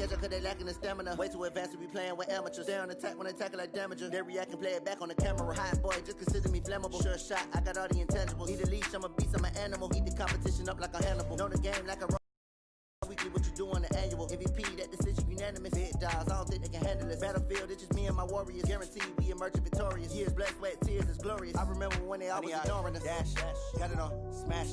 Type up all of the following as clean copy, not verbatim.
catch up cause they lacking the stamina. Way too advanced to be playing with amateurs. They on attack when they tackle like damager. They react and play it back on the camera. Hot boy, just consider me flammable. Sure shot, I got all the intangibles. Need a leash, I'm a beast, I'm an animal. Heat the competition up like a Hannibal. Know the game like a weekly, what you do on the annual. MVP, that decision unanimous. Big dogs, I don't think they can handle it. Battlefield, it's just me and my warriors. Guaranteed we emerge victorious. Years, blood, sweat, tears is glorious. I remember when they always ignoring us. Dash, got it on, smash,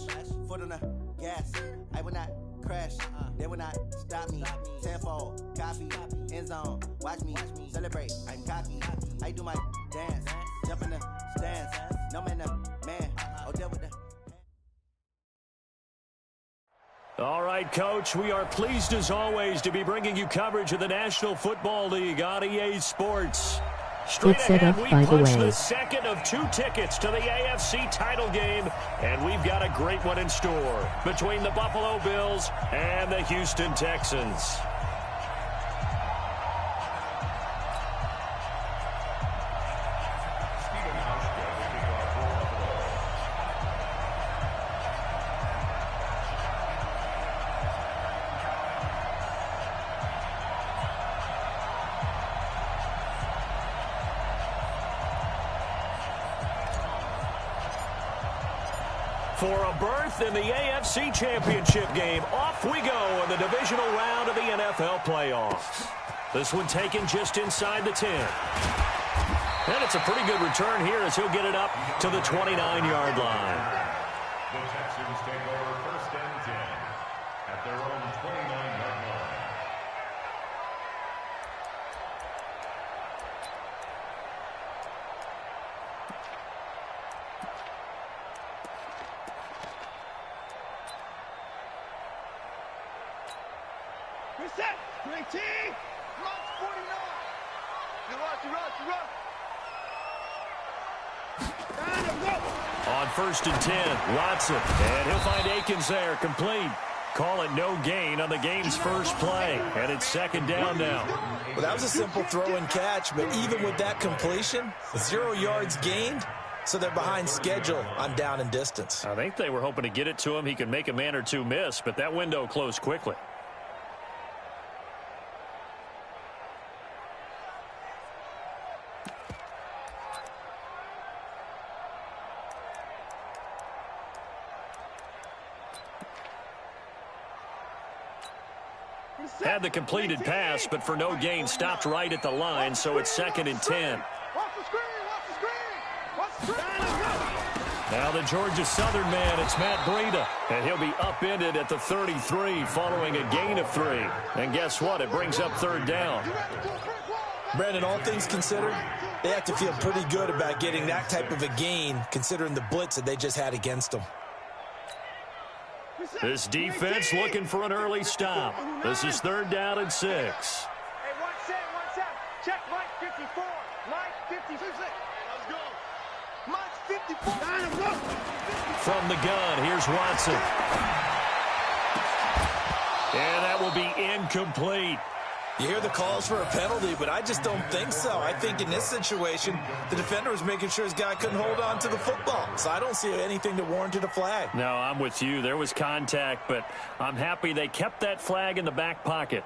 foot on the gas. I will not crash, they will not stop me. Tenfold, copy, end zone, watch me celebrate. I'm cocky, I do my dance, jump in the stands. No man, man, oh, deal with the. All right, Coach, we are pleased as always to be bringing you coverage of the National Football League on EA Sports. Straight ahead, we punch the second of 2 tickets to the AFC title game, and we've got a great one in store between the Buffalo Bills and the Houston Texans. For a berth in the AFC Championship game, off we go in the divisional round of the NFL playoffs. This one taken just inside the 10. And it's a pretty good return here as he'll get it up to the 29-yard line. The Texans take over 1st and 10 at their own 29-yard line. Reset! 19! March 49! You run! On 1st and 10, Watson. And he'll find Akins there, complete. Call it no gain on the game's first play. And it's 2nd down now. Well, that was a simple throw and catch, but even with that completion, 0 yards gained, so they're behind schedule on down and distance. I think they were hoping to get it to him. He could make a man or two miss, but that window closed quickly. Had the completed pass, but for no gain, stopped right at the line, so it's 2nd and 10. Now the Georgia Southern man, it's Matt Breida, and he'll be upended at the 33 following a gain of 3. And guess what? It brings up 3rd down. Brandon, all things considered, they have to feel pretty good about getting that type of a gain, considering the blitz that they just had against them. This defense looking for an early stop. This is 3rd down and 6. Hey, one set. Check Mike 54. Mike 56. Let's go. Mike 54. From the gun, here's Watson. And that will be incomplete. You hear the calls for a penalty, but I just don't think so. I think in this situation, the defender was making sure his guy couldn't hold on to the football. So I don't see anything that warranted a flag. No, I'm with you. There was contact, but I'm happy they kept that flag in the back pocket.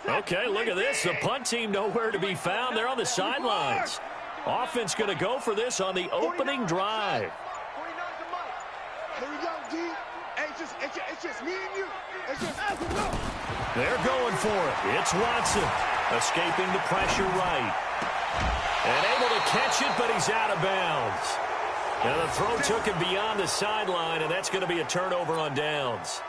Okay, look at this. The punt team nowhere to be found. They're on the sidelines. Offense going to go for this on the opening drive. Here we go, D. It's just me and you. They're going for it. It's Watson escaping the pressure right. And able to catch it, but he's out of bounds. Now the throw took him beyond the sideline, and that's going to be a turnover on downs.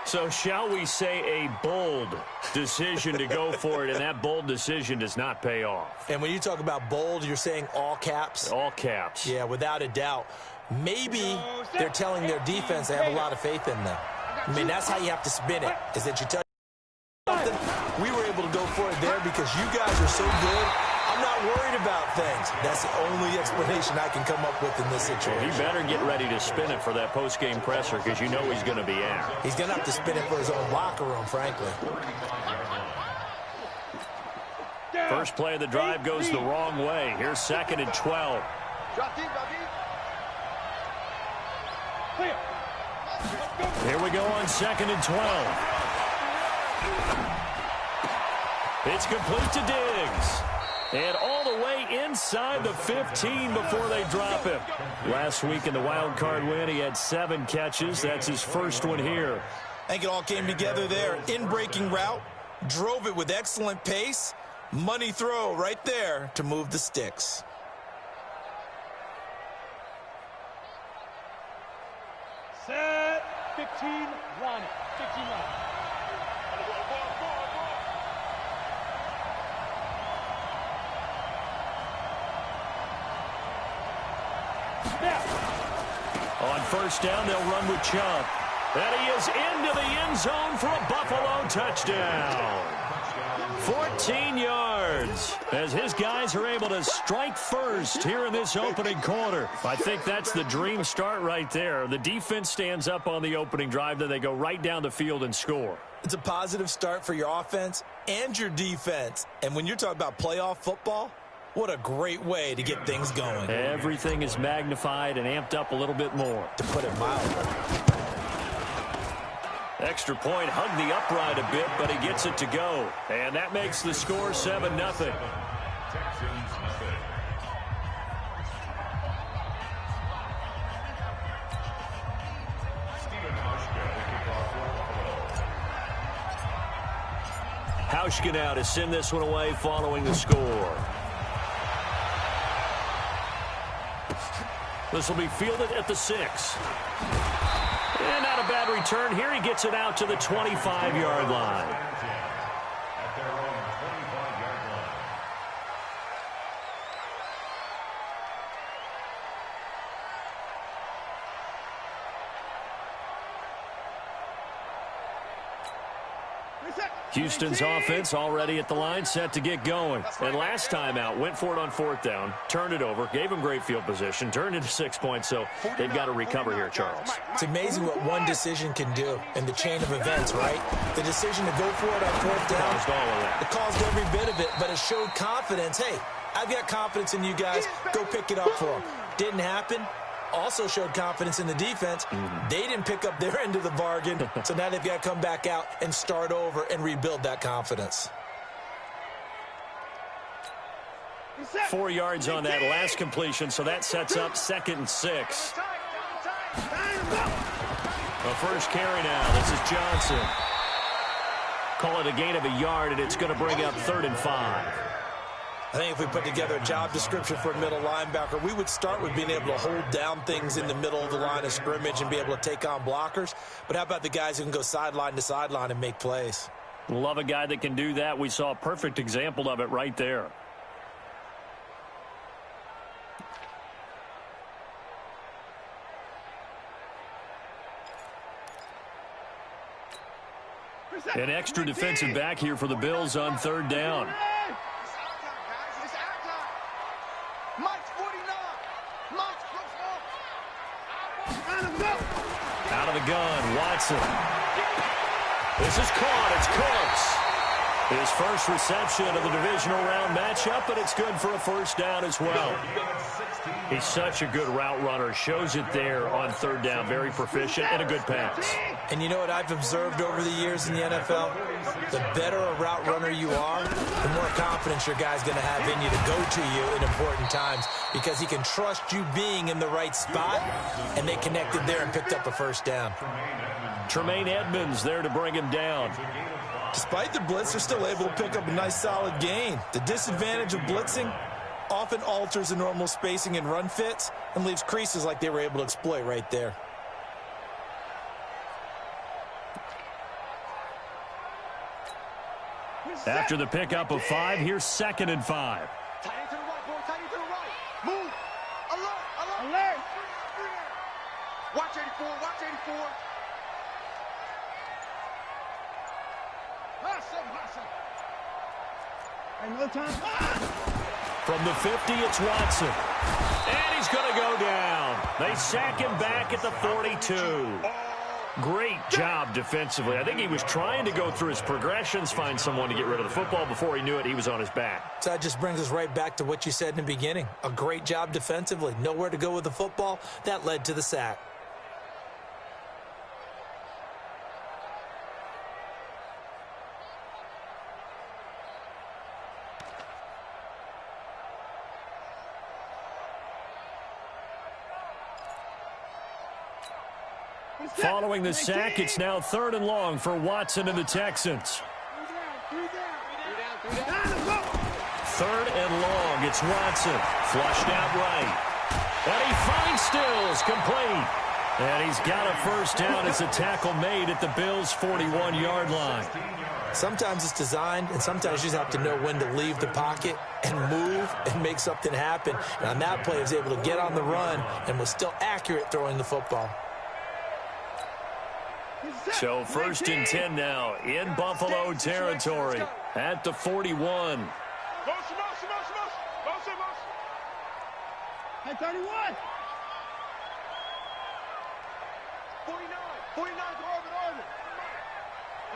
So shall we say a bold decision to go for it, and that bold decision does not pay off. And when you talk about bold, you're saying all caps? All caps. Yeah, without a doubt. Maybe they're telling their defense they have a lot of faith in them. I mean, that's how you have to spin it, is that you tell something. We were able to go for it there because you guys are so good. I'm I'm not worried about things. That's the only explanation I can come up with in this situation. He better get ready to spin it for that post-game presser because you know he's going to be out. He's going to have to spin it for his own locker room, frankly. First play of the drive goes the wrong way. Here's 2nd and 12. Here we go on 2nd and 12. It's complete to Diggs. And all the way inside the 15 before they drop him. Last week in the wild card win, he had 7 catches. That's his first one here. I think it all came together there. In-breaking route, drove it with excellent pace. Money throw right there to move the sticks. Set. 15, run. 15, run. On first down, they'll run with Chubb. And he is into the end zone for a Buffalo touchdown. 14 yards as his guys are able to strike first here in this opening quarter. I think that's the dream start right there. The defense stands up on the opening drive, then they go right down the field and score. It's a positive start for your offense and your defense. And when you're talking about playoff football, what a great way to get things going. Everything is magnified and amped up a little bit more. To put it mildly. Extra point, hugged the upright a bit, but he gets it to go. And that makes the score 7-0. Hauschka now to send this one away following the score. This will be fielded at the 6. And not a bad return here. He gets it out to the 25-yard line. At their own 25-yard line. Houston's offense already at the line, set to get going. And last time out, went for it on 4th down, turned it over, gave him great field position, turned into 6 points, so they've got to recover here, Charles. It's amazing what one decision can do in the chain of events, right? The decision to go for it on 4th down, Caused all of that. it caused every bit of it, but it showed confidence. Hey, I've got confidence in you guys. Go pick it up for them. Didn't happen. Also showed confidence in the defense. They didn't pick up their end of the bargain, so now they've got to come back out and start over and rebuild that confidence. 4 yards on that last completion, so that sets up 2nd and 6. The first carry now. This is Johnson. Call it a gain of a yard, and it's going to bring up 3rd and 5. I think if we put together a job description for a middle linebacker, we would start with being able to hold down things in the middle of the line of scrimmage and be able to take on blockers. But how about the guys who can go sideline to sideline and make plays? Love a guy that can do that. We saw a perfect example of it right there. An extra defensive back here for the Bills on 3rd down. Out of the gun, Watson. This is caught. It's Cooks. His first reception of the divisional round matchup, but it's good for a 1st down as well. He's such a good route runner. Shows it there on 3rd down. Very proficient and a good pass. And you know what I've observed over the years in the NFL? The better a route runner you are, the more confidence your guy's going to have in you to go to you in important times because he can trust you being in the right spot, and they connected there and picked up a 1st down. Tremaine Edmonds there to bring him down. Despite the blitz, they're still able to pick up a nice solid gain. The disadvantage of blitzing often alters the normal spacing and run fits and leaves creases like they were able to exploit right there. After the pickup of 5, here's 2nd and 5. Tight end to the right, boy. Tight end to the right. Move. Alert. Alert. Alert. Watch 84. Watch 84. Hustle. Hustle. Another time. From the 50, it's Watson. And he's going to go down. They sack him back at the 42. Great job defensively. I think he was trying to go through his progressions, find someone to get rid of the football. Before he knew it, he was on his back. So that just brings us right back to what you said in the beginning. A great job defensively. Nowhere to go with the football. That led to the sack. Following the sack, it's now 3rd and long for Watson and the Texans. 3rd and long, it's Watson. Flushed out right. And he finds Stills, complete. And he's got a first down as a tackle made at the Bills' 41-yard line. Sometimes it's designed, and sometimes you just have to know when to leave the pocket and move and make something happen. And on that play, he was able to get on the run and was still accurate throwing the football. So 1st and 10 now in Buffalo territory at the 41. Hey, 31. 49. 49 to orbit.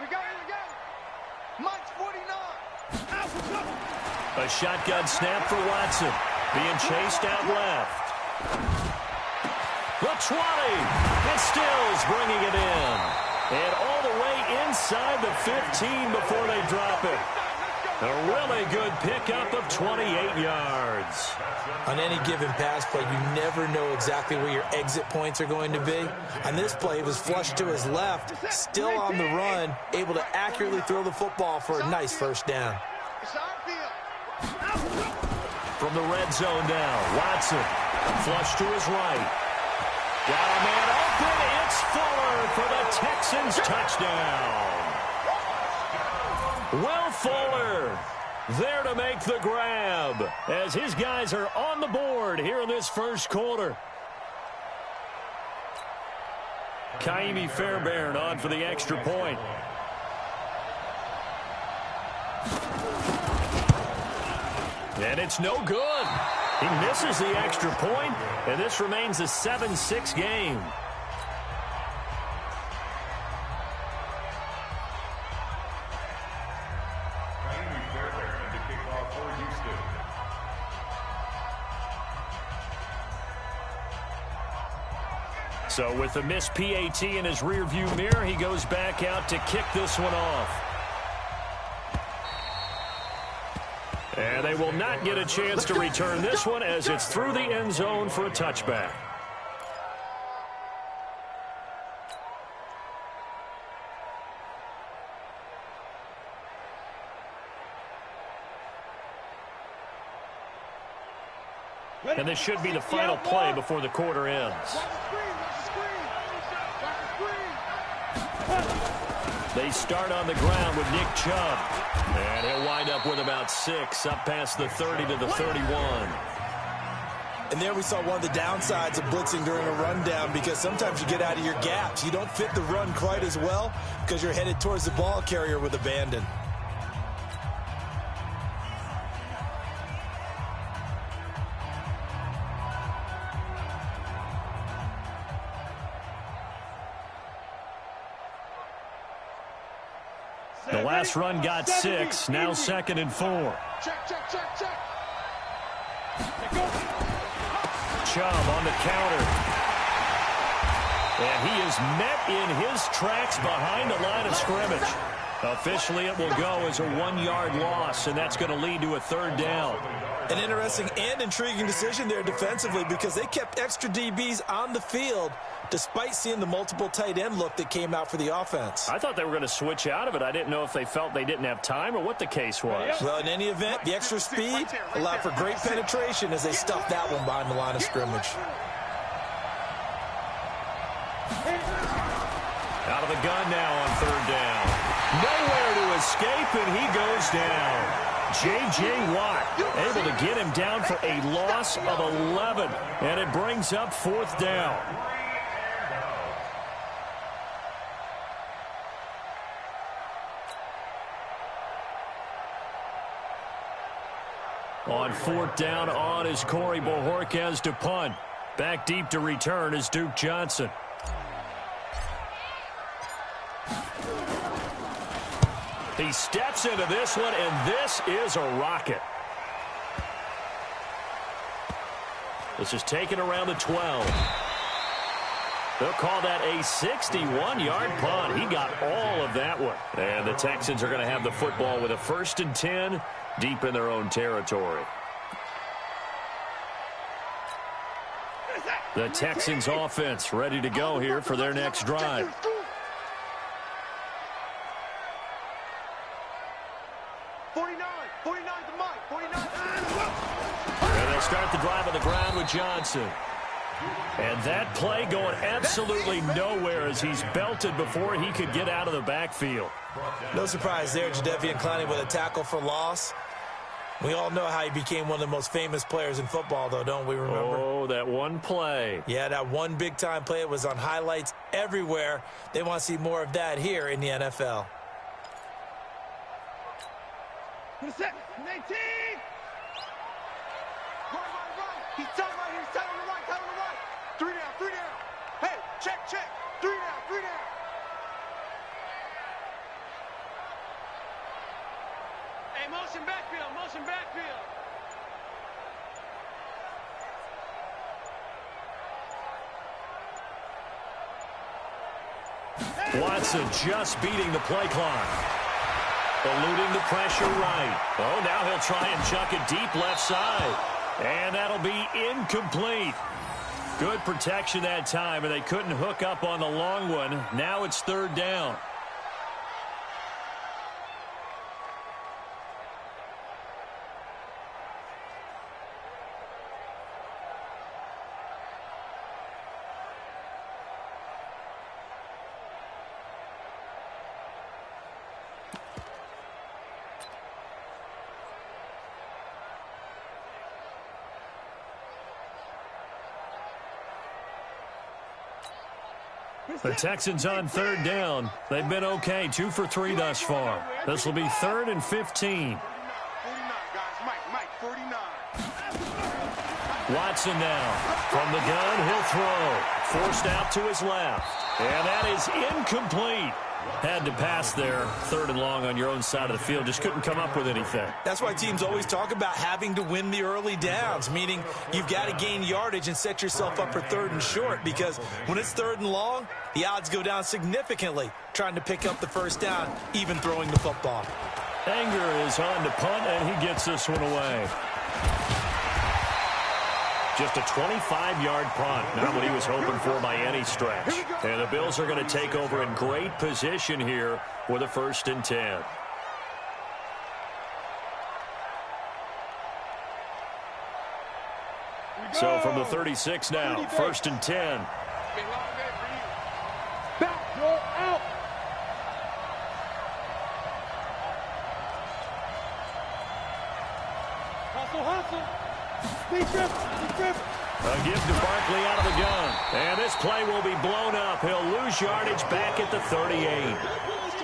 We got it. Mike's 49. A shotgun snap for Watson. Being chased out left. The 20. And Stills bringing it in. And all the way inside the 15 before they drop it. A really good pickup of 28 yards. On any given pass play, you never know exactly where your exit points are going to be. On this play, it was flushed to his left, still on the run, able to accurately throw the football for a nice first down. From the red zone now, Watson. Flush to his right. Got a man open. It's Fuller for the Texans touchdown. Will Fuller there to make the grab as his guys are on the board here in this first quarter. Kaimi Fairbairn on for the extra point. And it's no good. He misses the extra point, and this remains a 7-6 game. So with the missed PAT in his rearview mirror, he goes back out to kick this one off. And they will not get a chance to return this one as it's through the end zone for a touchback. And this should be the final play before the quarter ends. They start on the ground with Nick Chubb. And he'll wind up with about 6 up past the 30 to the 31. And there we saw one of the downsides of blitzing during a rundown, because sometimes you get out of your gaps. You don't fit the run quite as well because you're headed towards the ball carrier with abandon. The last run got 6, now 2nd and 4. Check. Chubb on the counter. And he is met in his tracks behind the line of scrimmage. Officially, it will go as a 1-yard loss, and that's going to lead to a 3rd down. An interesting and intriguing decision there defensively, because they kept extra DBs on the field despite seeing the multiple tight end look that came out for the offense. I thought they were going to switch out of it. I didn't know if they felt they didn't have time or what the case was. Well, in any event, the extra speed allowed for great penetration as they stuffed that one behind the line of scrimmage. Out of the gun now on 3rd down. Nowhere to escape, and he goes down. J.J. Watt able to get him down for a loss of 11, and it brings up 4th down. On 4th down, on is Corey Bojorquez to punt. Back deep to return is Duke Johnson. He steps into this one, and this is a rocket. This is taken around the 12. They'll call that a 61-yard punt. He got all of that one. And the Texans are going to have the football with a 1st and 10 deep in their own territory. The Texans offense ready to go here for their next drive. And they'll start the drive on the ground with Johnson. And that play going absolutely nowhere as he's belted before he could get out of the backfield. No surprise there, Jadeveon Clowney with a tackle for loss. We all know how he became one of the most famous players in football, though, don't we remember? Oh, that one play. Yeah, that one big-time play. It was on highlights everywhere. They want to see more of that here in the NFL. He's tight right here. He's tight on the right. Tight on the right. 3 down. 3 down. Hey, check. 3 down. 3 down. Hey, motion backfield. Watson just beating the play clock. Eluding the pressure right. Oh, now he'll try and chuck it deep left side. And that'll be incomplete. Good protection that time, and they couldn't hook up on the long one. Now it's 3rd down. The Texans on 3rd down. They've been okay, 2 for 3 thus far. This will be 3rd and 15. 49, guys. Mike, 49. Watson now. From the gun, he'll throw. Forced out to his left. And that is incomplete. Had to pass there. 3rd and long on your own side of the field. Just couldn't come up with anything. That's why teams always talk about having to win the early downs, meaning you've got to gain yardage and set yourself up for 3rd and short, because when it's 3rd and long, the odds go down significantly trying to pick up the 1st down, even throwing the football. Anger is on to punt, and he gets this one away. Just a 25-yard punt, not what he was hoping for by any stretch. And the Bills are going to take over in great position here with a 1st and 10. So from the 36 now, 1st and 10. Back, go out. Hustle. A give to Barkley out of the gun. And this play will be blown up. He'll lose yardage back at the 38.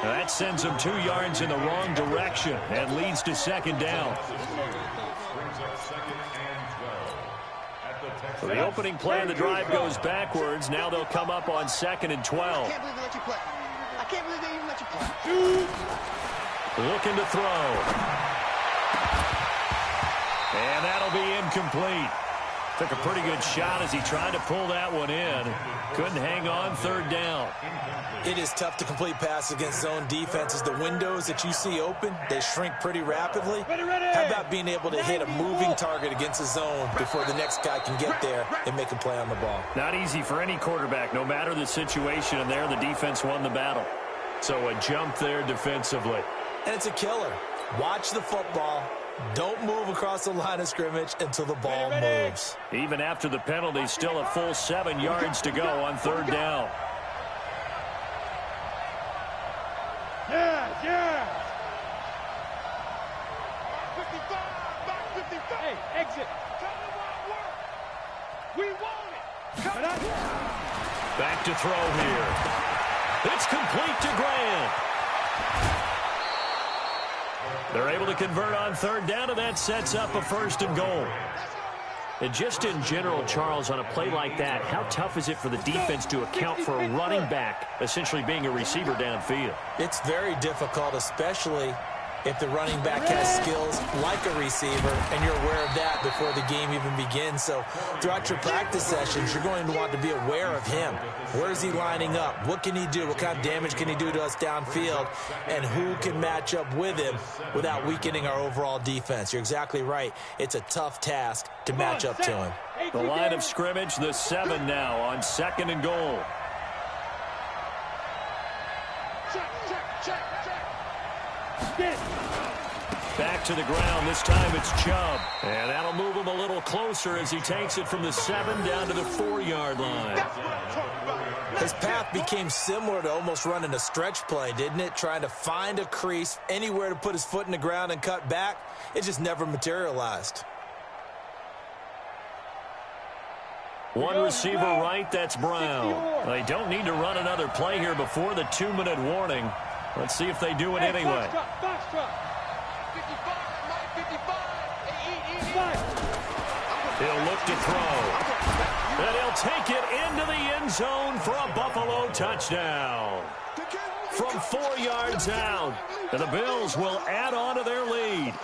Now that sends him 2 yards in the wrong direction and leads to 2nd down. So the opening play of the drive goes backwards. Now they'll come up on 2nd and 12. I can't believe they let you play. I can't believe they even let you play. Looking to throw. And that'll be incomplete. Took a pretty good shot as he tried to pull that one in. Couldn't hang on 3rd down. It is tough to complete passes against zone defenses. The windows that you see open, they shrink pretty rapidly. How about being able to hit a moving target against a zone before the next guy can get there and make a play on the ball? Not easy for any quarterback, no matter the situation. And there, the defense won the battle. So a jump there defensively. And it's a killer. Watch the football. Don't move across the line of scrimmage until the ball moves. Even after the penalty, still a full 7 yards to go on 3rd down. Yeah. 55. Hey, exit. Tell them what work. We want it. Come on. Back to throw here. It's complete to Grant. They're able to convert on third down, and that sets up a 1st and goal. And just in general, Charles, on a play like that, how tough is it for the defense to account for a running back essentially being a receiver downfield? It's very difficult, especially if the running back has skills like a receiver, and you're aware of that before the game even begins. So throughout your practice sessions, you're going to want to be aware of him. Where is he lining up? What can he do? What kind of damage can he do to us downfield? And who can match up with him without weakening our overall defense? You're exactly right. It's a tough task to match up to him. The line of scrimmage, the 7 now on 2nd and goal. Back to the ground. This time it's Chubb. And that'll move him a little closer as he takes it from the 7 down to the 4-yard line. His path became similar to almost running a stretch play, didn't it? Trying to find a crease, anywhere to put his foot in the ground and cut back. It just never materialized. One receiver right, that's Brown. They don't need to run another play here before the 2-minute warning. Let's see if they do it anyway. He'll look to throw. And he'll take it into the end zone for a Buffalo touchdown. From 4 yards out. And the Bills will add on to their lead.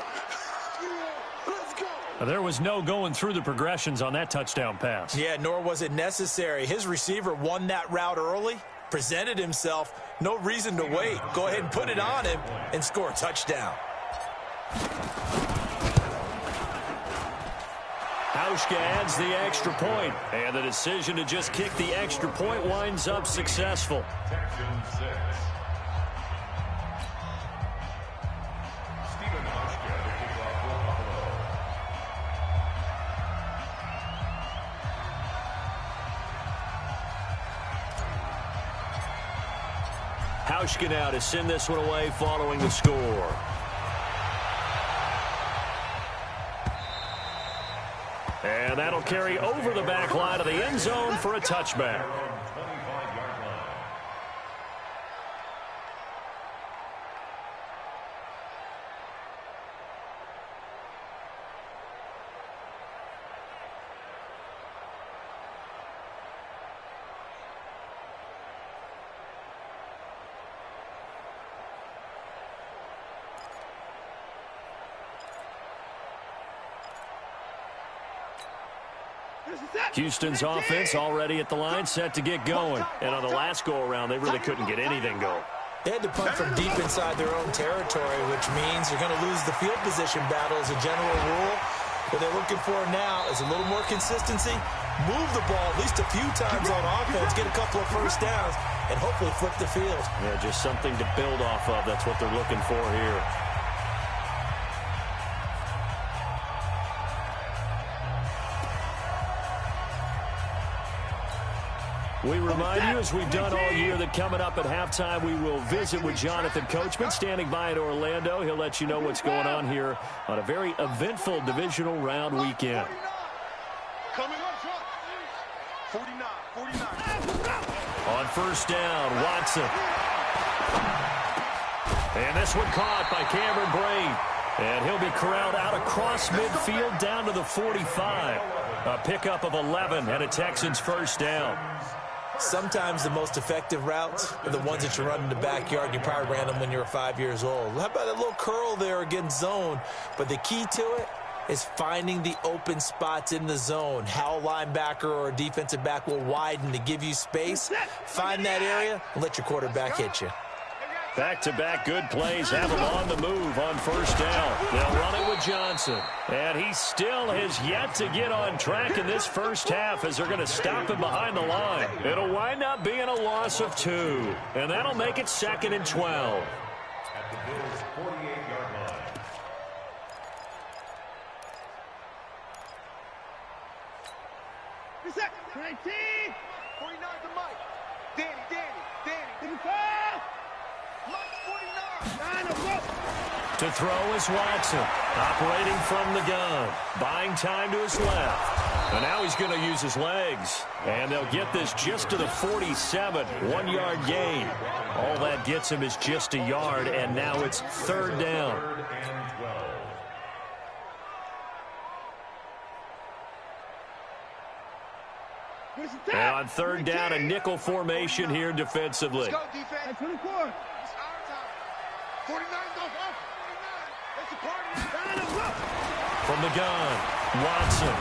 There was no going through the progressions on that touchdown pass. Yeah, nor was it necessary. His receiver won that route early, presented himself. No reason to wait. Go ahead and put it on him and score a touchdown. Hauschka adds the extra point, and the decision to just kick the extra point winds up successful. Hauschka now to send this one away following the score. And that'll carry over the back line of the end zone for a touchback. Houston's offense already at the line, set to get going. And on the last go-around, they really couldn't get anything going. They had to punt from deep inside their own territory, which means you're going to lose the field position battle as a general rule. What they're looking for now is a little more consistency, move the ball at least a few times on offense, get a couple of first downs, and hopefully flip the field. Yeah, just something to build off of. That's what they're looking for here. We remind you, as we've done all year, that coming up at halftime, we will visit with Jonathan Coachman, standing by in Orlando. He'll let you know what's going on here on a very eventful divisional round weekend. Coming up front. 49. On first down, Watson. And this one caught by Cameron Braid. And he'll be corralled out across midfield down to the 45. A pickup of 11 and a Texans first down. Sometimes the most effective routes are the ones that you run in the backyard. You probably ran them when you were 5 years old. How about a little curl there against zone? But the key to it is finding the open spots in the zone. How a linebacker or a defensive back will widen to give you space. Find that area and let your quarterback hit you. Back-to-back good plays have him on the move on first down. They'll run it with Johnson. And he still has yet to get on track in this first half as they're going to stop him behind the line. It'll wind up being a loss of 2. And that'll make it 2nd and 12. At the Bills' 48-yard line. This is 19. 49 to Mike. Danny. To throw is Watson, operating from the gun, buying time to his left. And now he's going to use his legs. And they'll get this just to the 47, 1-yard gain. All that gets him is just a yard, and now it's 3rd down. And on 3rd down, a nickel formation here defensively. Let's go, defense. 24. It's our time. 49 goes off. 49. It's a party. From the gun, Watson.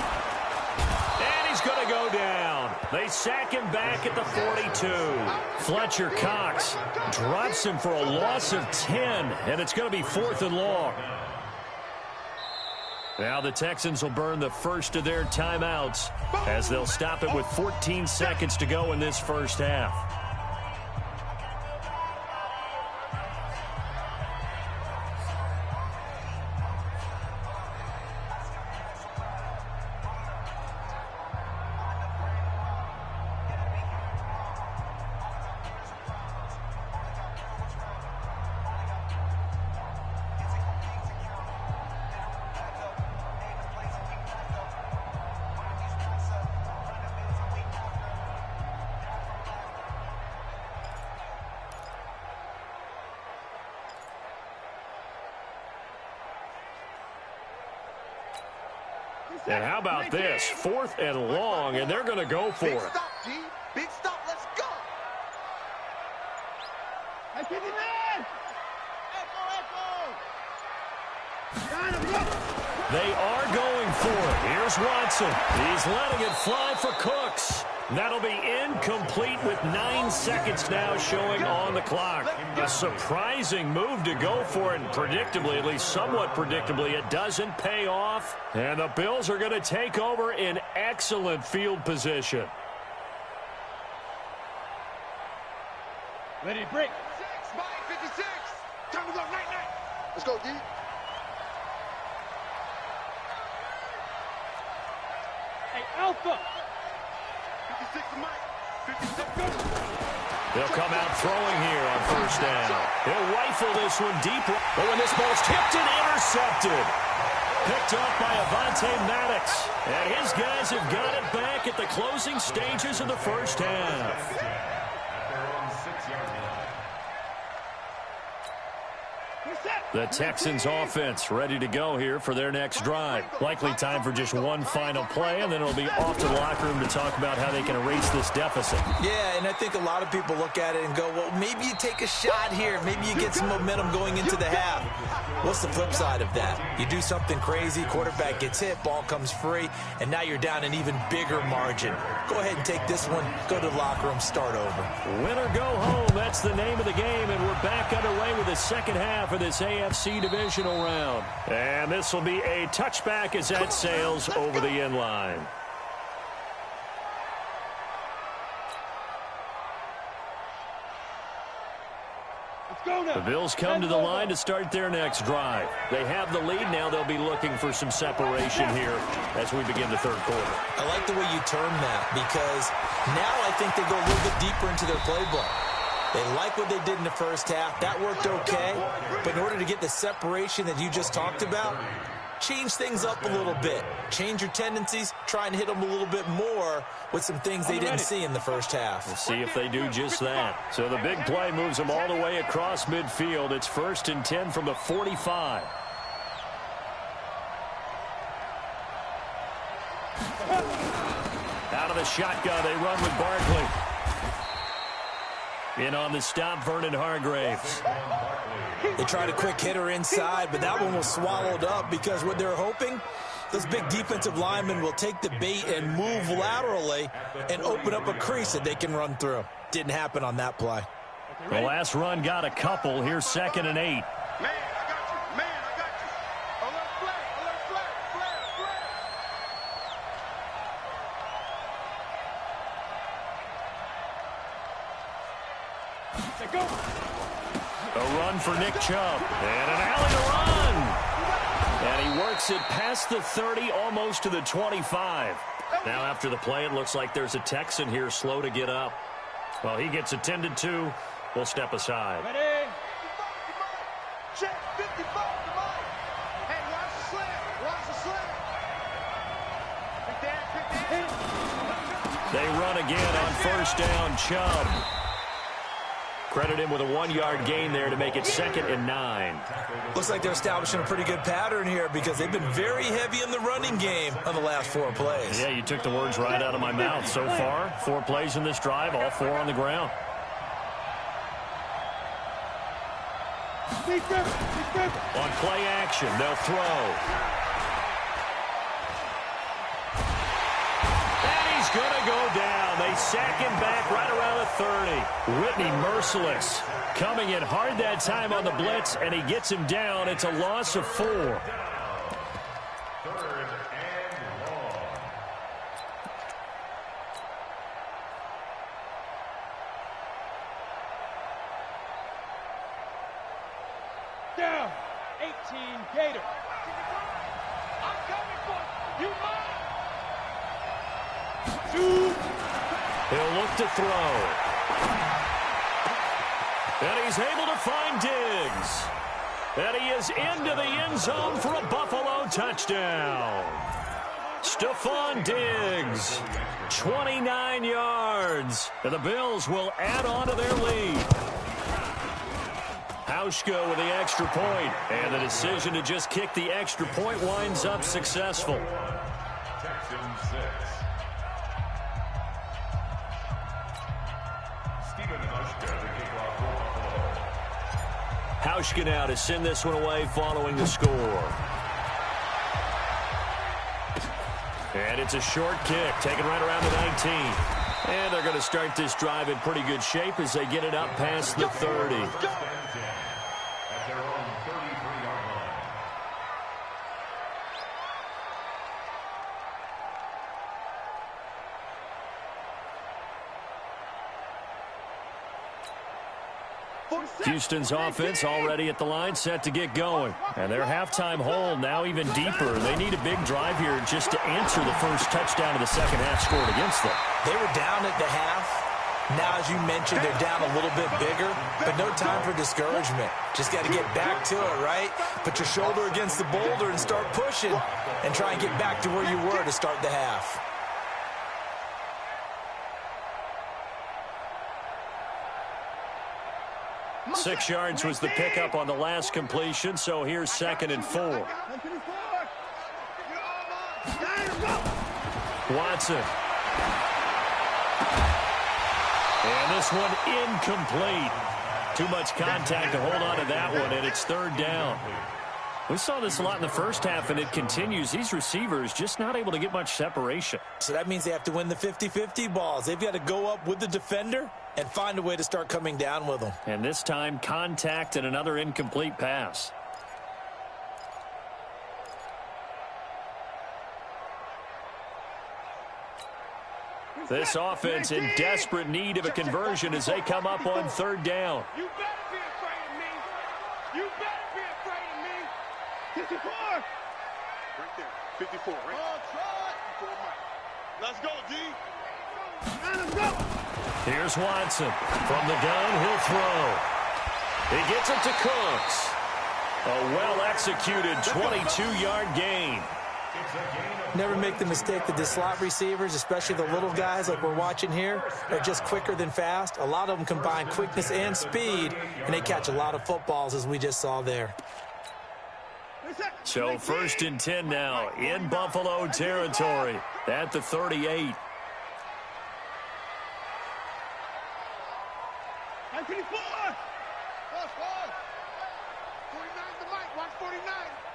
And he's going to go down. They sack him back at the 42. Fletcher Cox drops him for a loss of 10, and it's going to be 4th and long. Now the Texans will burn the first of their timeouts as they'll stop it with 14 seconds to go in this first half. And how about this? 4th and long, and they're going to go for it. Big stop, G. Big stop. Let's go. They are going for it. Here's Watson. He's letting it fly for Cooks. That'll be incomplete with 9 seconds now showing on the clock. A surprising move to go for it, and predictably, at least somewhat predictably, it doesn't pay off. And the Bills are going to take over in excellent field position. Ready to break. 6 by 56. Time to go. Night. Let's go, D. Hey, Alpha. 56 to Mike. 56, go. They'll come out throwing here on 1st down. He'll rifle this one deep. Oh, and this ball's tipped and intercepted. Picked off by Avonte Maddox. And his guys have got it back at the closing stages of the first half. The Texans offense ready to go here for their next drive. Likely time for just one final play, and then it'll be off to the locker room to talk about how they can erase this deficit. Yeah, and I think a lot of people look at it and go, well, maybe you take a shot here. Maybe you get some momentum going into the half. What's the flip side of that? You do something crazy, quarterback gets hit, ball comes free, and now you're down an even bigger margin. Go ahead and take this one, go to the locker room, start over. Win or go home, that's the name of the game, and we're back underway with the second half of this AFC divisional round. And this will be a touchback as that sails over the end line. The Bills come to the line to start their next drive. They have the lead. Now they'll be looking for some separation here as we begin the third quarter. I like the way you term that, because now I think they go a little bit deeper into their playbook. They like what they did in the first half. That worked okay. But in order to get the separation that you just talked about, change things up a little bit. Change your tendencies. Try and hit them a little bit more with some things they didn't see in the first half. We'll see if they do just that. So the big play moves them all the way across midfield. It's 1st and 10 from the 45. Out of the shotgun, they run with Barkley. In on the stop, Vernon Hargraves. They tried a quick hitter inside, but that one was swallowed up because what they're hoping, those big defensive linemen will take the bait and move laterally and open up a crease that they can run through. Didn't happen on that play. The last run got a couple. Here's 2nd and 8. Man, I got you. Man, I got you. Alert flag. Alert flag. Flag. Go. A run for Nick Chubb. And an alley to run. And he works it past the 30, almost to the 25. Now after the play, it looks like there's a Texan here slow to get up. Well, he gets attended to. We'll step aside. Ready? Check 55 to Mike. Hey, watch the slant. Watch the slant. Pick that. They run again on first down. Chubb. Credit him with a 1-yard gain there to make it 2nd and 9. Looks like they're establishing a pretty good pattern here because they've been very heavy in the running game on the last 4 plays. Yeah, you took the words right out of my mouth. So far, 4 plays in this drive, all 4 on the ground. On play action, they'll throw. Gonna go down. They sack him back right around the 30. Whitney merciless. Coming in hard that time on the blitz, and he gets him down. It's a loss of 4. 3rd and long. Down. 18 Gator. I'm coming for you. He'll look to throw. And he's able to find Diggs. And he is into the end zone for a Buffalo touchdown. Stephon Diggs, 29 yards. And the Bills will add on to their lead. Hauschka with the extra point. And the decision to just kick the extra point winds up successful. Texans 6. Hauschka now to send this one away following the score. And it's a short kick, taken right around the 19. And they're going to start this drive in pretty good shape as they get it up past the 30. At their own 33-yard line. Houston's offense already at the line, set to get going. And their halftime hole now even deeper. They need a big drive here just to answer the first touchdown of the second half scored against them. They were down at the half. Now, as you mentioned, they're down a little bit bigger, but no time for discouragement. Just got to get back to it, right? Put your shoulder against the boulder and start pushing and try and get back to where you were to start the half. Six yards was the pickup on the last completion, so here's 2nd and 4. Watson. And this one incomplete. Too much contact to hold on to that one, and it's 3rd down. We saw this a lot in the first half, and it continues. These receivers just not able to get much separation. So that means they have to win the 50-50 balls. They've got to go up with the defender and find a way to start coming down with them. And this time, contact and another incomplete pass. This offense in desperate need of a conversion as they come up on 3rd down. You better be afraid of me. You better be afraid of me. 54. Right there. 54. Right. Let's go, D. Let's go. Here's Watson. From the gun, he'll throw. He gets it to Cooks. A well-executed 22-yard gain. Never make the mistake that the slot receivers, especially the little guys like we're watching here, are just quicker than fast. A lot of them combine quickness and speed, and they catch a lot of footballs, as we just saw there. So 1st and 10 now in Buffalo territory at the 38.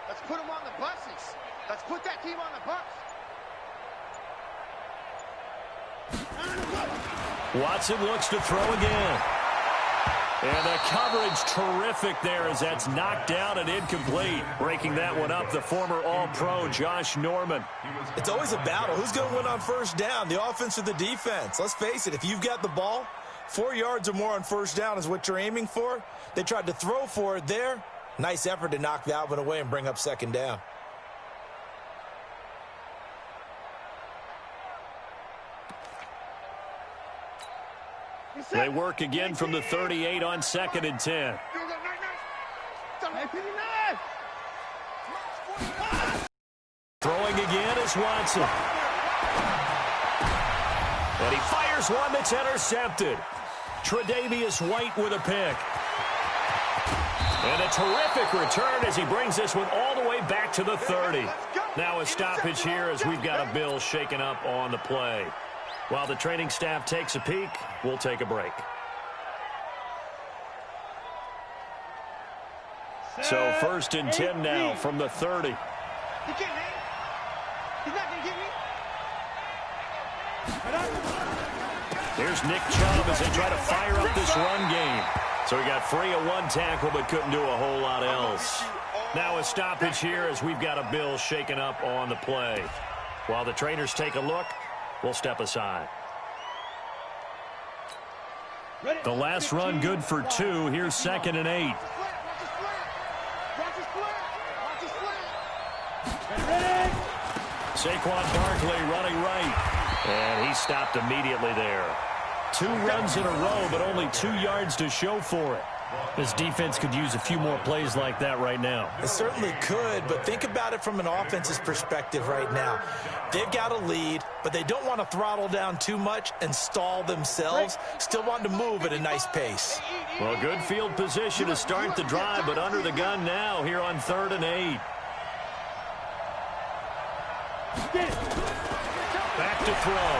Let's put them on the buses. Let's put that team on the bus. Watson looks to throw again. And the coverage terrific there as that's knocked down and incomplete. Breaking that one up, the former All-Pro Josh Norman. It's always a battle. Who's going to win on 1st down, the offense or the defense? Let's face it, if you've got the ball, 4 yards or more on 1st down is what you're aiming for. They tried to throw for it there. Nice effort to knock that one away and bring up 2nd down. They work again from the 38 on 2nd and 10. Throwing again is Watson. And he fires one that's intercepted. Tre'Davious White with a pick. And a terrific return as he brings this one all the way back to the 30. Now a stoppage here as we've got a Bill shaken up on the play. While the training staff takes a peek, we'll take a break. So 1st and 10 now from the 30. He can't hang. He's not going to get me. Here's Nick Chubb as they try to fire up this run game. So he got free of one tackle but couldn't do a whole lot else. Now a stoppage here as we've got a Bill shaken up on the play. While the trainers take a look, we'll step aside. The last run good for 2. Here's 2nd and 8. Saquon Barkley running right. And he stopped immediately there. 2 runs in a row, but only 2 yards to show for it. This defense could use a few more plays like that right now. It certainly could, but think about it from an offense's perspective right now. They've got a lead, but they don't want to throttle down too much and stall themselves. Still want to move at a nice pace. Well, good field position to start the drive, but under the gun now here on 3rd and 8. Back to throw.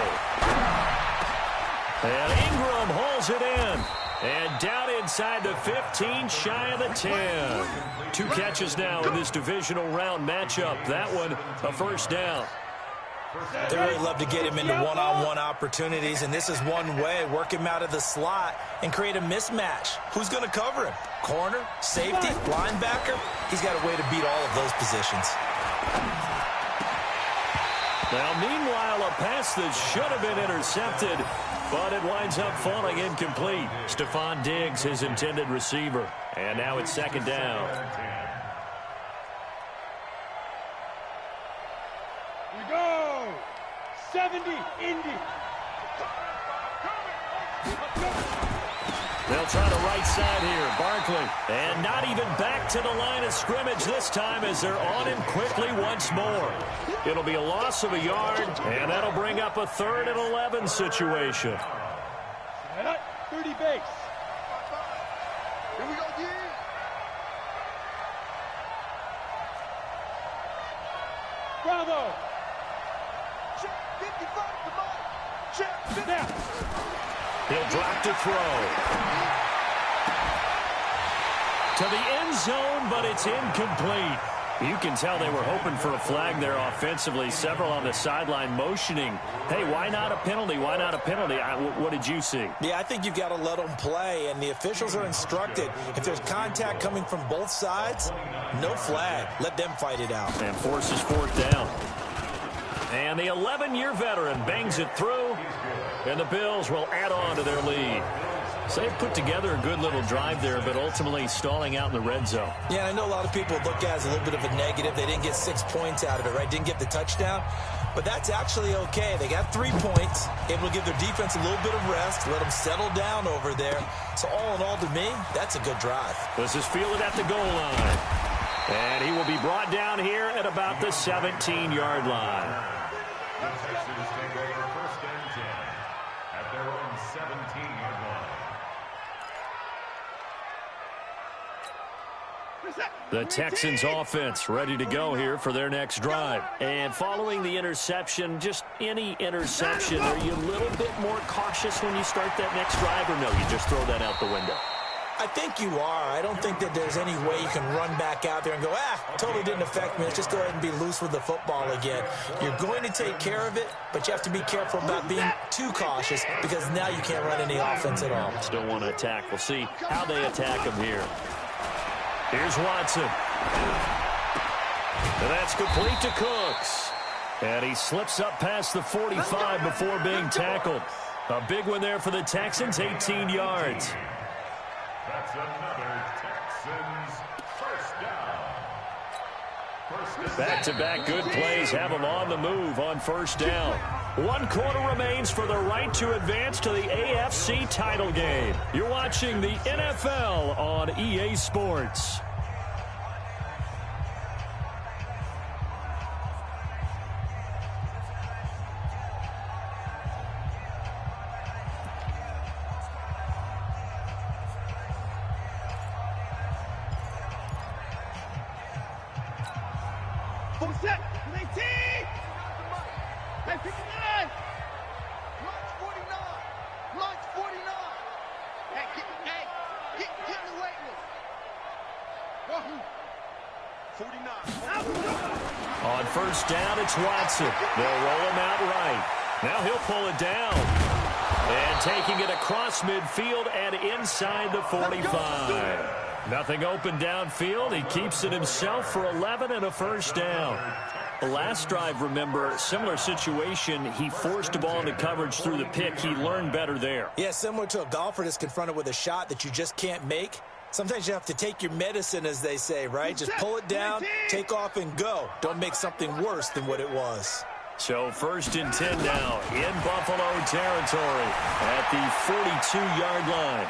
And Ingram hauls it in. And down inside the 15, shy of the 10. 2 catches now in this divisional round matchup. That one, a 1st down. They really love to get him into one-on-one opportunities, and this is one way. Work him out of the slot and create a mismatch. Who's going to cover him? Corner, safety, linebacker? He's got a way to beat all of those positions. Now, meanwhile, a pass that should have been intercepted, but it winds up falling incomplete. Stephon Diggs, his intended receiver. And now it's 2nd down. You go. 70, Indy. They'll try the right side here. Barkley. And not even back to the line of scrimmage this time as they're on him quickly once more. It'll be a loss of a yard, and that'll bring up a 3rd and 11 situation. 30 base. Here we go, D. Bravo. Check 55, come on. Check 50. Now. He'll drop to throw. To the end zone, but it's incomplete. You can tell they were hoping for a flag there offensively. Several on the sideline motioning. Hey, why not a penalty? Why not a penalty? What did you see? Yeah, I think you've got to let them play, and the officials are instructed. If there's contact coming from both sides, no flag. Let them fight it out. And forces 4th down. And the 11-year veteran bangs it through, and the Bills will add on to their lead. So they've put together a good little drive there, but ultimately stalling out in the red zone. Yeah, I know a lot of people look at it as a little bit of a negative. They didn't get 6 points out of it, right? Didn't get the touchdown. But that's actually okay. They got 3 points, able to give their defense a little bit of rest, let them settle down over there. So all in all, to me, that's a good drive. This is fielded at the goal line. And he will be brought down here at about the 17-yard line. The Texans take over 1st and 10 at their own 17-yard line. The Texans offense ready to go here for their next drive. And following the interception, just any interception, are you a little bit more cautious when you start that next drive, or no, you just throw that out the window? I think you are. I don't think that there's any way you can run back out there and go, totally didn't affect me. Let's just go ahead and be loose with the football again. You're going to take care of it, but you have to be careful about being too cautious because now you can't run any offense at all. Still want to attack. We'll see how they attack him here. Here's Watson. And that's complete to Cooks. And he slips up past the 45 before being tackled. A big one there for the Texans, 18 yards. That's another Texans 1st down. Back-to-back good plays have them on the move on 1st down. 1 quarter remains for the right to advance to the AFC title game. You're watching the NFL on EA Sports. Full set. 19. Hey, 59. Launch 49. Launch 49. Hey, get the weightless. 49. On first down, it's Watson. They'll roll him out right. Now he'll pull it down. And taking it across midfield and inside the 45. Nothing open downfield. He keeps it himself for 11 and a first down. The last drive, remember, similar situation. He forced the ball into coverage through the pick. He learned better there. Yeah, similar to a golfer that's confronted with a shot that you just can't make. Sometimes you have to take your medicine, as they say, right? Just pull it down, take off, and go. Don't make something worse than what it was. So first and 10 now in Buffalo territory at the 42-yard line.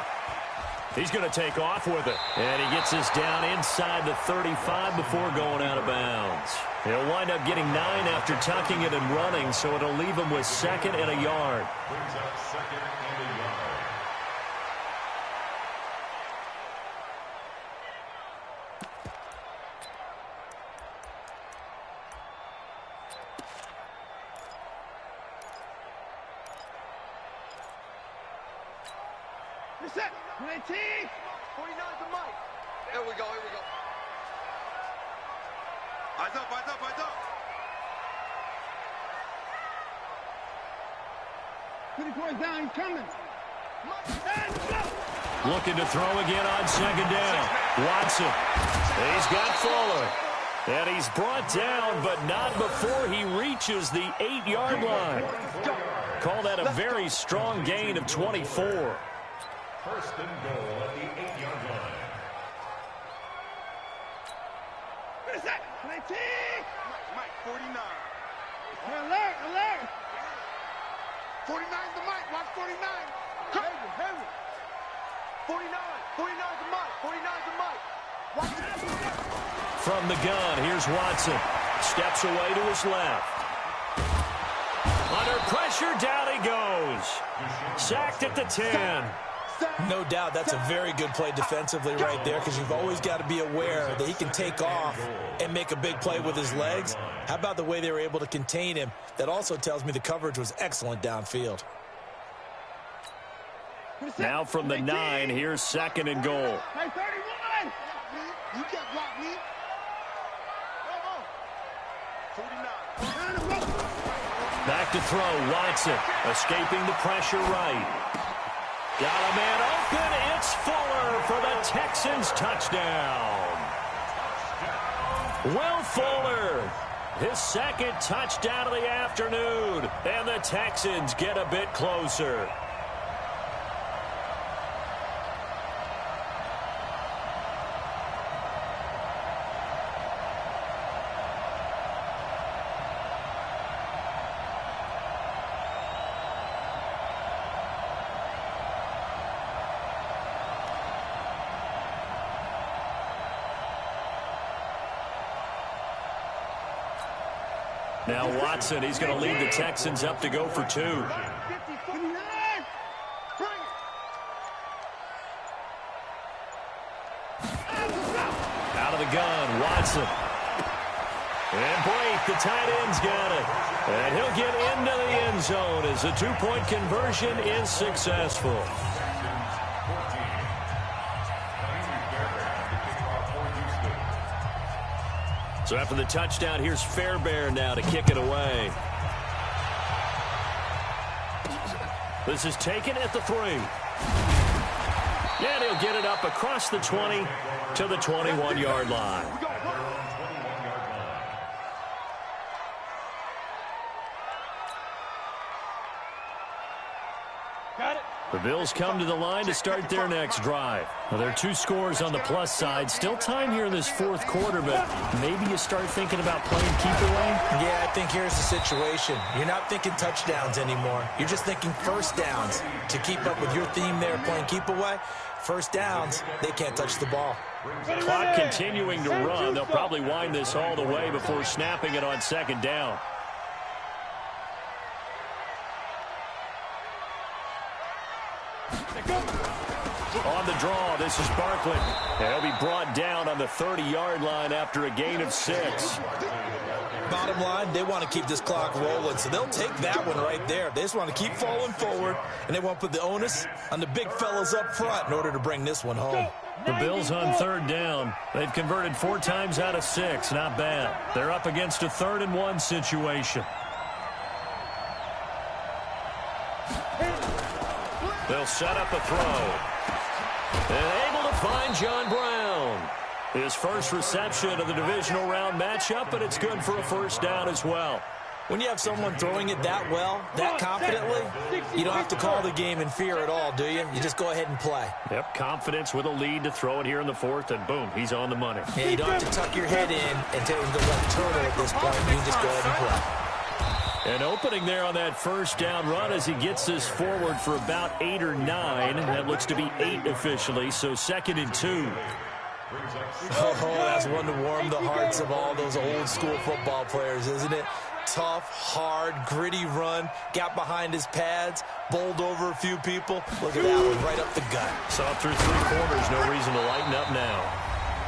He's going to take off with it. And he gets us down inside the 35 before going out of bounds. He'll wind up getting 9 after tucking it and running, so it'll leave him with 2nd and a yard. Brings up 2nd and a yard. Reset. 19. 49's the mic. Here we go. Eyes up. Points down, he's coming. Looking to throw again on 2nd down. Watson. He's got Fuller. And he's brought down, but not before he reaches the 8-yard line. Call that a very strong gain of 24. First and goal at the 8-yard line. Reset. 19. Mike, 49. Alert. 49's the mic. Watch 49. Heavy. 49. 49's the mic. 49's the mic. Watch it. From the gun, here's Watson. Steps away to his left. Under pressure, down he goes. Sacked at the 10. No doubt that's a very good play defensively right there, because you've always got to be aware that he can take off and make a big play with his legs. How about the way they were able to contain him? That also tells me the coverage was excellent downfield. Now from the 9, here's 2nd and goal. Hey, 31! You can't block me. 49. Back to throw, Watson. Escaping the pressure right. Got a man open. It's Fuller for the Texans touchdown. Will Fuller, his 2nd touchdown of the afternoon. And the Texans get a bit closer. Now Watson, he's going to lead the Texans up to go for 2. Out of the gun, Watson. And Blake, the tight end's got it. And he'll get into the end zone as the 2-point conversion is successful. So after the touchdown, here's Fairbairn now to kick it away. This is taken at the 3. And he'll get it up across the 20 to the 21-yard line. The Bills come to the line to start their next drive. Well, there are 2 scores on the plus side. Still time here in this 4th quarter, but maybe you start thinking about playing keep away? Yeah, I think here's the situation. You're not thinking touchdowns anymore. You're just thinking first downs. To keep up with your theme there, playing keep away, first downs, they can't touch the ball. Clock continuing to run. They'll probably wind this all the way before snapping it on 2nd down. On the draw, this is Barkley. He'll be brought down on the 30-yard line after a gain of 6. Bottom line, they want to keep this clock rolling, so they'll take that one right there. They just want to keep falling forward, and they want to put the onus on the big fellas up front in order to bring this one home. The Bills on 3rd down. They've converted 4 times out of 6. Not bad. They're up against a 3rd and 1 situation. They'll set up a throw. And able to find John Brown. His first reception of the divisional round matchup, but it's good for a 1st down as well. When you have someone throwing it that well, that confidently, you don't have to call the game in fear at all, do you? You just go ahead and play. Yep, confidence with a lead to throw it here in the 4th, and boom, he's on the money. Yeah, you don't have to tuck your head in and take the left turtle at this point. You can just go ahead and play. An opening there on that 1st down run as he gets this forward for about 8 or 9. That looks to be 8 officially, so 2nd and 2. Oh, that's one to warm the hearts of all those old school football players, isn't it? Tough, hard, gritty run, got behind his pads, bowled over a few people. Look at that one, right up the gut. Saw through 3 quarters, no reason to lighten up now.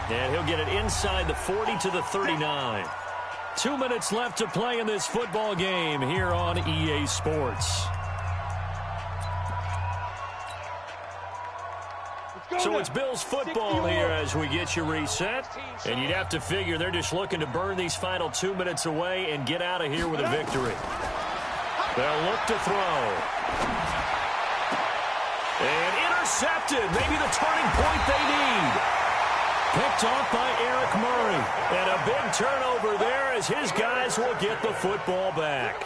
And he'll get it inside the 40 to the 39. 2 minutes left to play in this football game here on EA Sports. So it's Bills football here as we get you reset. And you'd have to figure they're just looking to burn these final 2 minutes away and get out of here with a victory. They'll look to throw. And intercepted. Maybe the turning point they need. Picked off by Eric Murray. And a big turnover there as his guys will get the football back.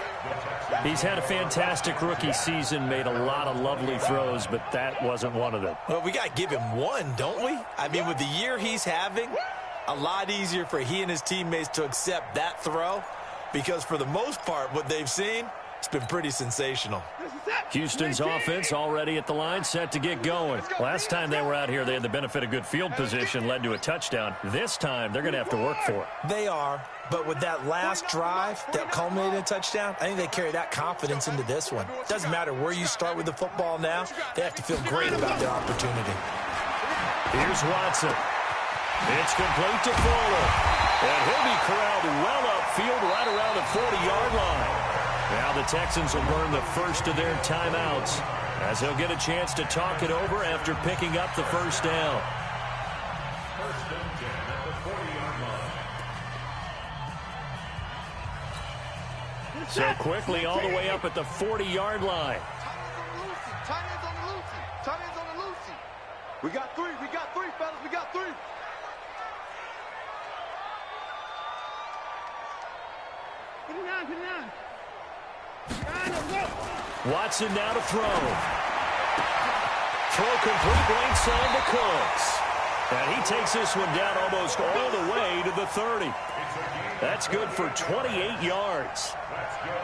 He's had a fantastic rookie season, made a lot of lovely throws, but that wasn't one of them. Well, we got to give him one, don't we? I mean, with the year he's having, a lot easier for he and his teammates to accept that throw because for the most part, what they've seen, it's been pretty sensational. Houston's offense already at the line, set to get going. Last time they were out here, they had the benefit of good field position, led to a touchdown. This time, they're going to have to work for it. They are, but with that last drive that culminated in a touchdown, I think they carry that confidence into this one. Doesn't matter where you start with the football now, they have to feel great about their opportunity. Here's Watson. It's complete to Fuller. And he'll be corralled well upfield right around the 40-yard line. Now the Texans will burn the first of their timeouts as they'll get a chance to talk it over after picking up the 1st down. 1st and 10 at the 40-yard line. So quickly all the way up at the 40-yard line. Tight ends on the Lucy. Tight ends on the Lucy. We got 3, fellas. We got 3. Put it down. Watson now to throw. Throw complete right side to Cooks. And he takes this one down almost all the way to the 30. That's good for 28 yards.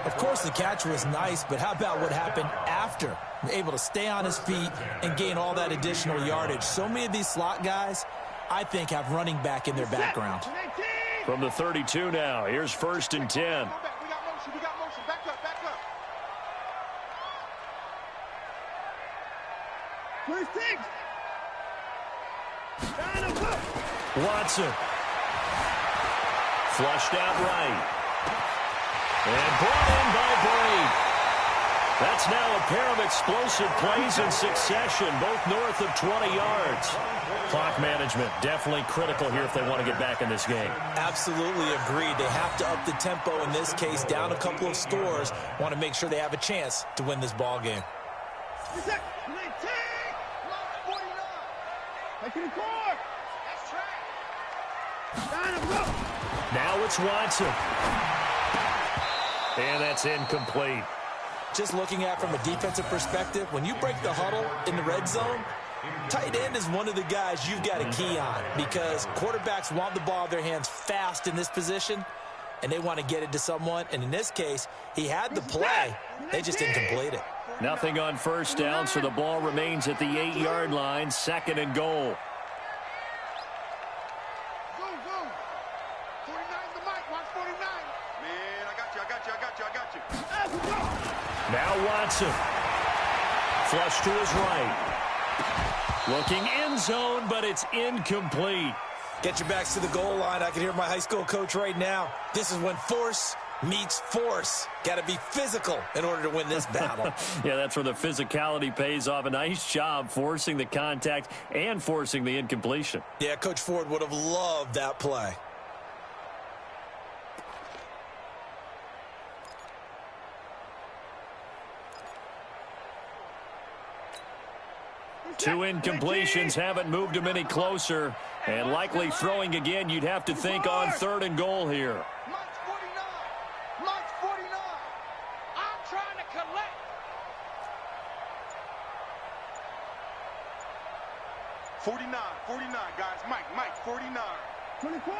Of course, the catch was nice, but how about what happened after? Able to stay on his feet and gain all that additional yardage. So many of these slot guys, I think, have running back in their background. From the 32 now, here's 1st and 10. We got motion. Back up. 26. Watson. Flushed out right. And brought in by Brady. That's now a pair of explosive plays in succession, both north of 20 yards. Clock management definitely critical here if they want to get back in this game. Absolutely agreed. They have to up the tempo in this case, down a couple of scores. Want to make sure they have a chance to win this ball game. Now it's Watson. And that's incomplete. Just looking at it from a defensive perspective, when you break the huddle in the red zone, tight end is one of the guys you've got to key on because quarterbacks want the ball in their hands fast in this position, and they want to get it to someone. And in this case, he had the play. They just didn't complete it. Nothing on 1st down, so the ball remains at the 8-yard line, 2nd and goal. Now Watson. Flush to his right. Looking end zone, but it's incomplete. Get your backs to the goal line. I can hear my high school coach right now. This is when force meets force. Got to be physical in order to win this battle. Yeah, that's where the physicality pays off. A nice job forcing the contact and forcing the incompletion. Yeah, Coach Ford would have loved that play. Two incompletions haven't moved him any closer. And likely throwing again, you'd have to think on 3rd and goal here. Mike's 49. Mike's 49. I'm trying to collect. 49, guys. Mike, 49. 24.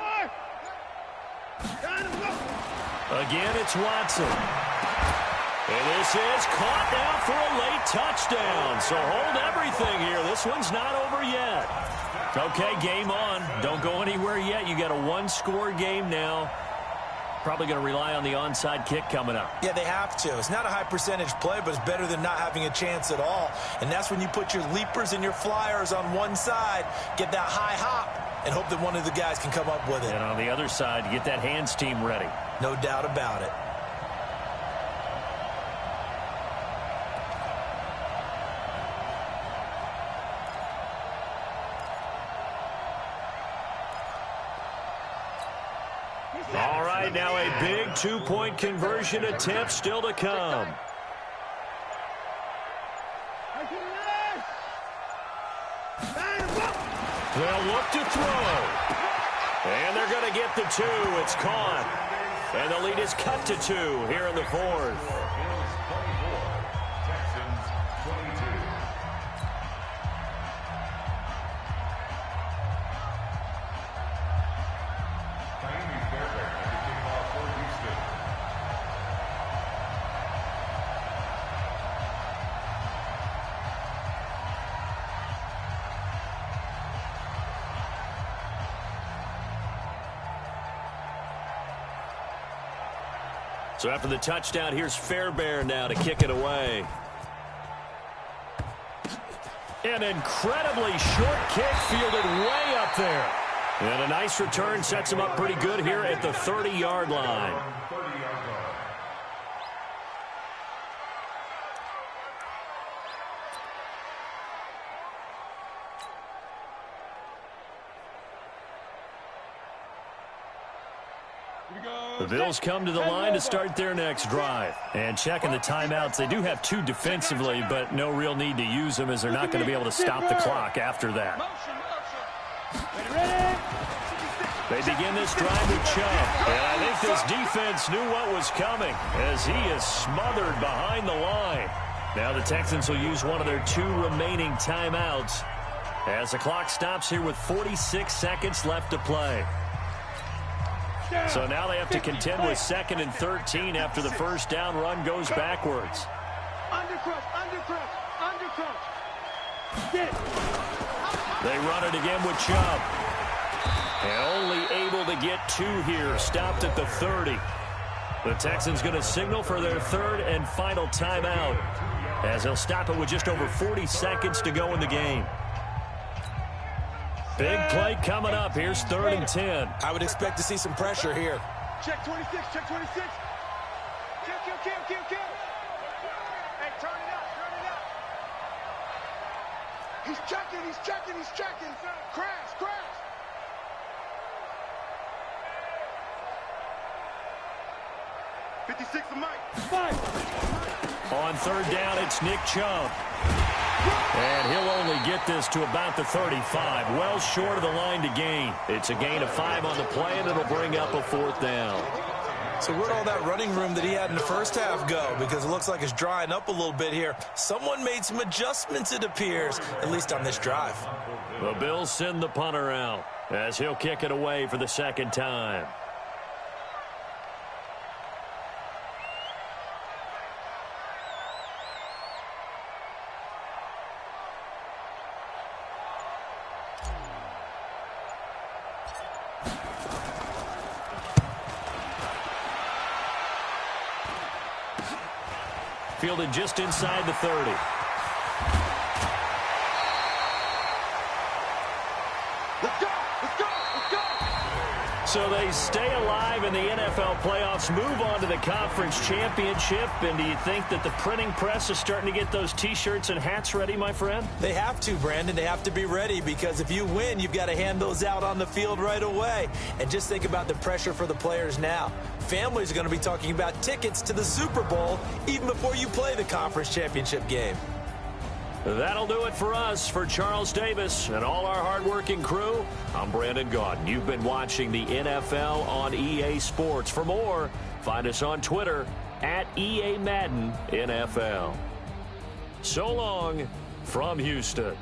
Again, it's Watson. And this is caught now for a late touchdown. So hold everything here. This one's not over yet. Okay, game on. Don't go anywhere yet. You got a one-score game now. Probably going to rely on the onside kick coming up. Yeah, they have to. It's not a high percentage play, but it's better than not having a chance at all. And that's when you put your leapers and your flyers on one side, get that high hop, and hope that one of the guys can come up with it. And on the other side, get that hands team ready. No doubt about it. All right, now a big two-point conversion attempt still to come. They'll look to throw. And they're going to get the 2. It's caught. And the lead is cut to 2 here in the 4th. Texans 22. So after the touchdown, here's Fairbairn now to kick it away. An incredibly short kick fielded way up there. And a nice return sets him up pretty good here at the 30-yard line. The Bills come to the line to start their next drive. And checking the timeouts, they do have 2 defensively, but no real need to use them as they're not going to be able to stop the clock after that. They begin this drive with Chubb. And I think this defense knew what was coming as he is smothered behind the line. Now the Texans will use one of their 2 remaining timeouts as the clock stops here with 46 seconds left to play. So now they have to contend with 2nd and 13 after the first down run goes backwards. They run it again with Chubb. And only able to get 2 here, stopped at the 30. The Texans going to signal for their 3rd and final timeout as they'll stop it with just over 40 seconds to go in the game. Big play coming up. Here's 3rd and 10. I would expect to see some pressure here. Check 26, check 26. Kill. Hey, turn it up. He's checking. Crash. 56 to Mike. On 3rd down, it's Nick Chubb. And he'll only get this to about the 35, well short of the line to gain. It's a gain of 5 on the play, and it'll bring up a 4th down. So where'd all that running room that he had in the first half go? Because it looks like it's drying up a little bit here. Someone made some adjustments, it appears, at least on this drive. The Bills send the punter out as he'll kick it away for the 2nd time. Fielded just inside the 30. So they stay alive in the NFL playoffs, move on to the conference championship. And do you think that the printing press is starting to get those T-shirts and hats ready, my friend? They have to, Brandon. They have to be ready because if you win, you've got to hand those out on the field right away. And just think about the pressure for the players now. Families are going to be talking about tickets to the Super Bowl even before you play the conference championship game. That'll do it for us. For Charles Davis and all our hardworking crew, I'm Brandon Gaudin. You've been watching the NFL on EA Sports. For more, find us on Twitter at EA Madden NFL. So long from Houston.